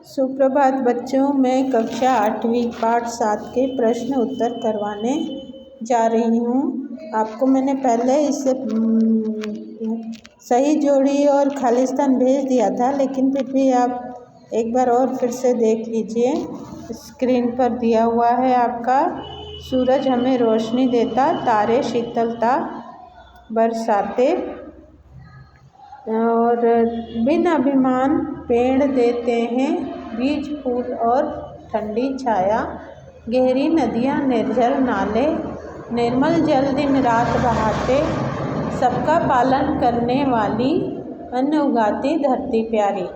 सुप्रभात बच्चों, मैं कक्षा 8वीं पाठ 7 के प्रश्न उत्तर करवाने जा रही हूँ। आपको मैंने पहले इससे सही जोड़ी और खाली स्थान भेज दिया था, लेकिन फिर भी आप एक बार और फिर से देख लीजिए। स्क्रीन पर दिया हुआ है आपका। सूरज हमें रोशनी देता, तारे शीतलता बरसाते और बिन अभिमान पेड़ देते हैं बीज फूल और ठंडी छाया। गहरी नदियाँ निर्जल नाले निर्मल जल दिन रात बहाते। सबका पालन करने वाली अन्न उगाती धरती प्यारी।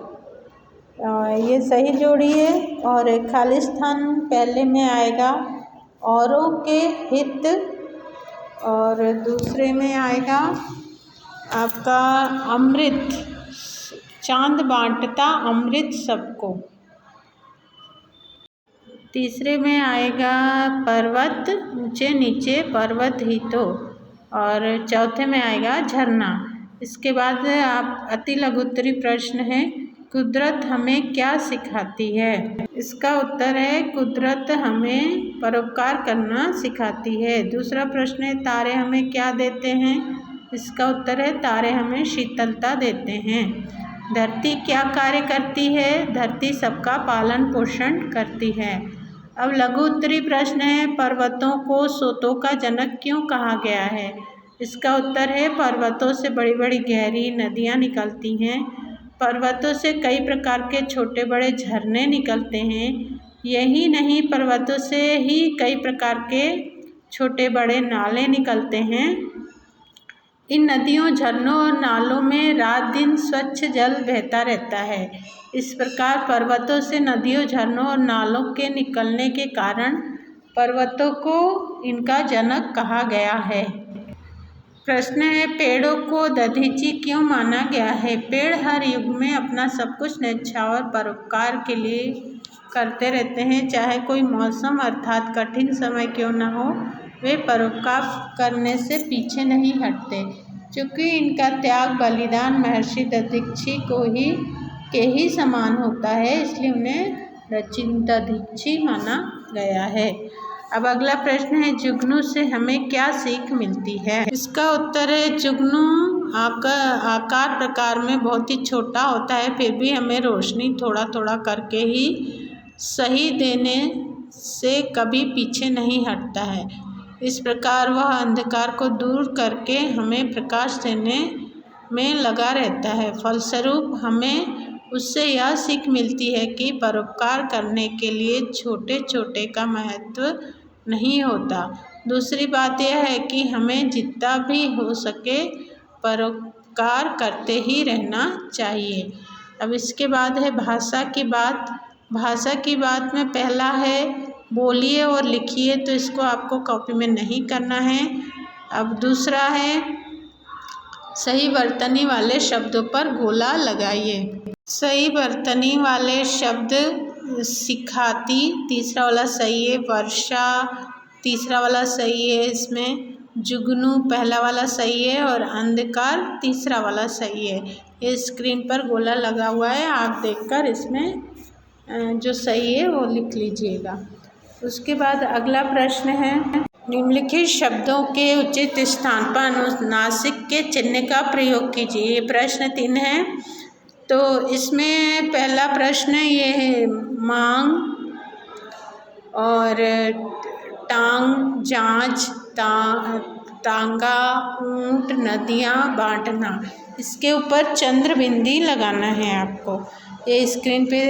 ये सही जोड़ी है। और खाली स्थान पहले में आएगा औरों के हित, और दूसरे में आएगा आपका अमृत, चांद बांटता अमृत सबको। तीसरे में आएगा पर्वत, ऊंचे नीचे पर्वत ही तो। और चौथे में आएगा झरना। इसके बाद आप अति लघुत्तरी प्रश्न है, कुदरत हमें क्या सिखाती है। इसका उत्तर है कुदरत हमें परोपकार करना सिखाती है। दूसरा प्रश्न है तारे हमें क्या देते हैं। इसका उत्तर है तारे हमें शीतलता देते हैं। धरती क्या कार्य करती है। धरती सबका पालन पोषण करती है। अब लघु उत्तरी प्रश्न है, पर्वतों को सोतों का जनक क्यों कहा गया है। इसका उत्तर है पर्वतों से बड़ी बड़ी गहरी नदियाँ निकलती हैं। पर्वतों से कई प्रकार के छोटे बड़े झरने निकलते हैं। यही नहीं, पर्वतों से ही कई प्रकार के छोटे बड़े नाले निकलते हैं। इन नदियों, झरनों और नालों में रात दिन स्वच्छ जल बहता रहता है। इस प्रकार पर्वतों से नदियों, झरनों और नालों के निकलने के कारण पर्वतों को इनका जनक कहा गया है। प्रश्न है पेड़ों को दधीची क्यों माना गया है। पेड़ हर युग में अपना सब कुछ न्यौछावर परोपकार के लिए करते रहते हैं। चाहे कोई मौसम अर्थात कठिन समय क्यों न हो, वे परोपकार करने से पीछे नहीं हटते। क्योंकि इनका त्याग बलिदान महर्षि दधीची के ही समान होता है, इसलिए उन्हें दधीची माना गया है। अब अगला प्रश्न है जुगनू से हमें क्या सीख मिलती है। इसका उत्तर है जुगनू आकार प्रकार में बहुत ही छोटा होता है, फिर भी हमें रोशनी थोड़ा थोड़ा करके ही सही देने से कभी पीछे नहीं हटता है। इस प्रकार वह अंधकार को दूर करके हमें प्रकाश देने में लगा रहता है। फलस्वरूप हमें उससे यह सीख मिलती है कि परोपकार करने के लिए छोटे छोटे का महत्व नहीं होता। दूसरी बात यह है कि हमें जितना भी हो सके परोपकार करते ही रहना चाहिए। अब इसके बाद है भाषा की बात। भाषा की बात में पहला है बोलिए और लिखिए, तो इसको आपको कॉपी में नहीं करना है। अब दूसरा है सही वर्तनी वाले शब्दों पर गोला लगाइए। सही वर्तनी वाले शब्द सिखाती, तीसरा वाला सही है। वर्षा तीसरा वाला सही है। इसमें जुगनू पहला वाला सही है और अंधकार तीसरा वाला सही है। ये स्क्रीन पर गोला लगा हुआ है, आप देखकर इसमें जो सही है वो लिख लीजिएगा। उसके बाद अगला प्रश्न है निम्नलिखित शब्दों के उचित स्थान पर अनुनासिक के चिन्ह का प्रयोग कीजिए। ये प्रश्न 3 है। तो इसमें पहला प्रश्न ये है मांग और टांग, जांच, टांगा, ऊंट, नदियाँ, बांटना। इसके ऊपर चंद्र बिंदी लगाना है आपको। ये स्क्रीन पे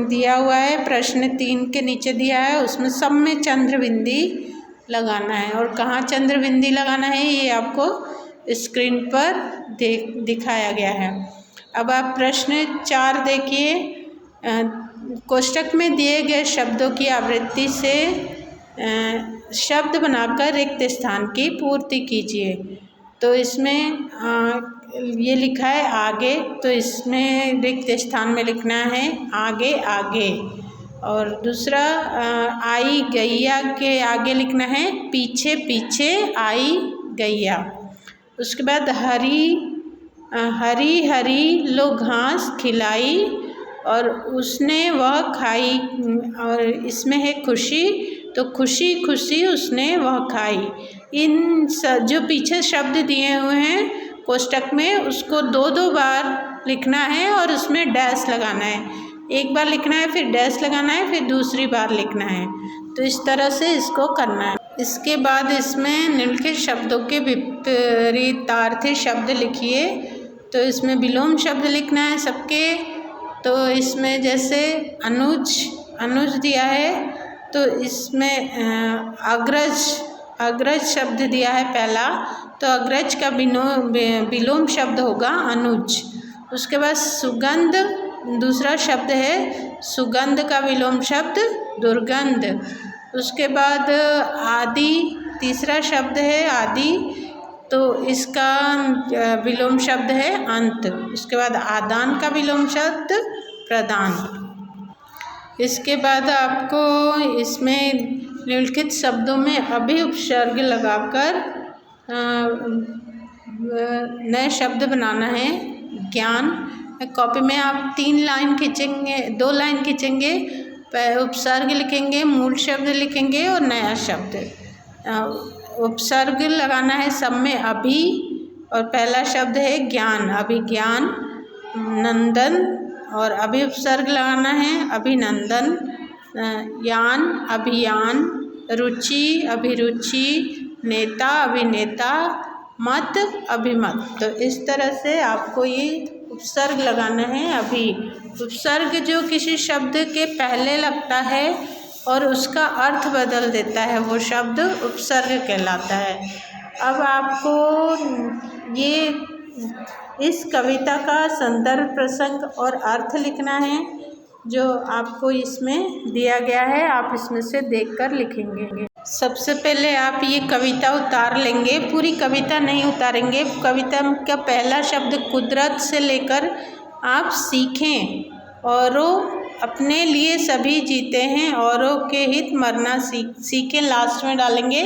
दिया हुआ है। प्रश्न 3 के नीचे दिया है, उसमें सब में चंद्र बिंदी लगाना है। और कहाँ चंद्र बिंदी लगाना है ये आपको स्क्रीन पर दिखाया गया है। अब आप प्रश्न 4 देखिए। कोष्ठक में दिए गए शब्दों की आवृत्ति से शब्द बनाकर रिक्त स्थान की पूर्ति कीजिए। तो इसमें ये लिखा है आगे, तो इसमें रिक्त स्थान में लिखना है आगे आगे। और दूसरा आई गैया के आगे लिखना है पीछे पीछे आई गैया। उसके बाद हरी हरी हरी लो घास खिलाई और उसने वह खाई, और इसमें है खुशी, तो खुशी खुशी उसने वह खाई। इन जो पीछे शब्द दिए हुए हैं कोष्टक में, उसको 2-2 बार लिखना है और उसमें डैश लगाना है। एक बार लिखना है, फिर डैश लगाना है, फिर दूसरी बार लिखना है। तो इस तरह से इसको करना है। इसके बाद इसमें निम्नलिखित शब्दों के विपरीतार्थी शब्द लिखिए। तो इसमें विलोम शब्द लिखना है सबके। तो इसमें जैसे अनुज दिया है, तो इसमें अग्रज शब्द दिया है पहला, तो अग्रज का विलोम शब्द होगा अनुज। उसके बाद सुगंध दूसरा शब्द है, सुगंध का विलोम शब्द दुर्गंध। उसके बाद आदि तीसरा शब्द है आदि, तो इसका विलोम शब्द है अंत। उसके बाद आदान का विलोम शब्द प्रदान। इसके बाद आपको इसमें निम्नलिखित शब्दों में अभी उपसर्ग लगाकर नए शब्द बनाना है। ज्ञान, कॉपी में आप 3 लाइन खींचेंगे, 2 लाइन खींचेंगे, उपसर्ग लिखेंगे, मूल शब्द लिखेंगे और नया शब्द। उपसर्ग लगाना है सब में अभी, और पहला शब्द है ज्ञान, अभिज्ञान, नंदन, और अभी उपसर्ग लगाना है अभिनंदन, यान, अभियान, रुचि, अभिरुचि, नेता, अभिनेता, मत, अभिमत। तो इस तरह से आपको ये उपसर्ग लगाना है। अभी उपसर्ग जो किसी शब्द के पहले लगता है और उसका अर्थ बदल देता है, वो शब्द उपसर्ग कहलाता है। अब आपको ये इस कविता का संदर्भ, प्रसंग और अर्थ लिखना है, जो आपको इसमें दिया गया है। आप इसमें से देखकर लिखेंगे। सबसे पहले आप ये कविता उतार लेंगे, पूरी कविता नहीं उतारेंगे। कविता का पहला शब्द कुदरत से लेकर आप सीखें। औरों अपने लिए सभी जीते हैं, औरों के हित मरना सीखें लास्ट में डालेंगे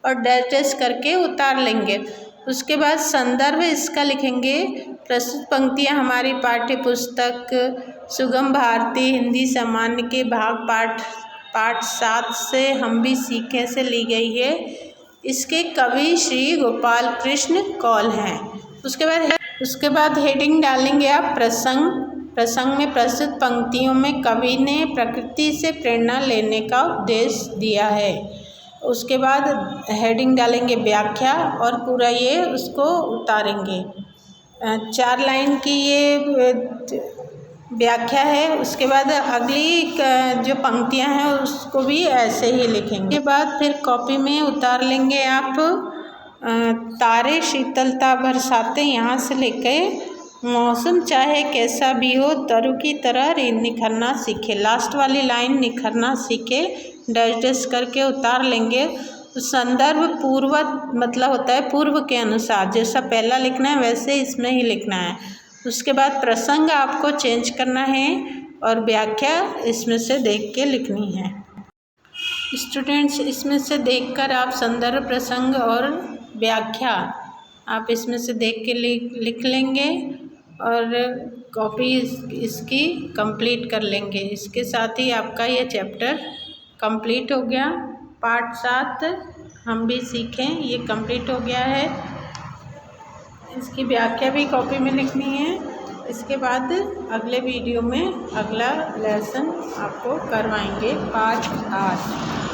और डैश डैश करके उतार लेंगे। उसके बाद संदर्भ इसका लिखेंगे। प्रस्तुत पंक्तियाँ हमारी पाठ्य पुस्तक सुगम भारती हिंदी सामान्य के भाग पाठ 7 से हम भी सीखें से ली गई है। इसके कवि श्री गोपाल कृष्ण कौल हैं। उसके बाद हेडिंग डालेंगे आप प्रसंग में प्रस्तुत पंक्तियों में कवि ने प्रकृति से प्रेरणा लेने का उपदेश दिया है। उसके बाद हेडिंग डालेंगे व्याख्या, और पूरा ये उसको उतारेंगे। 4 लाइन की ये व्याख्या है। उसके बाद अगली जो पंक्तियां हैं उसको भी ऐसे ही लिखेंगे। उसके बाद फिर कॉपी में उतार लेंगे आप तारे शीतलता बरसाते, यहाँ से लेके मौसम चाहे कैसा भी हो तरु की तरह निखरना सीखे। लास्ट वाली लाइन निखरना सीखे डैश डैश करके उतार लेंगे। संदर्भ पूर्व मतलब होता है पूर्व के अनुसार, जैसा पहला लिखना है वैसे इसमें ही लिखना है। उसके बाद प्रसंग आपको चेंज करना है और व्याख्या इसमें से देख के लिखनी है। स्टूडेंट्स, इसमें से देखकर आप संदर्भ, प्रसंग और व्याख्या आप इसमें से देख के लिख लेंगे और कॉपी इसकी कंप्लीट कर लेंगे। इसके साथ ही आपका ये चैप्टर कंप्लीट हो गया। पाठ 7 हम भी सीखें ये कंप्लीट हो गया है। इसकी व्याख्या भी कॉपी में लिखनी है। इसके बाद अगले वीडियो में अगला लेसन आपको करवाएंगे पाठ 8।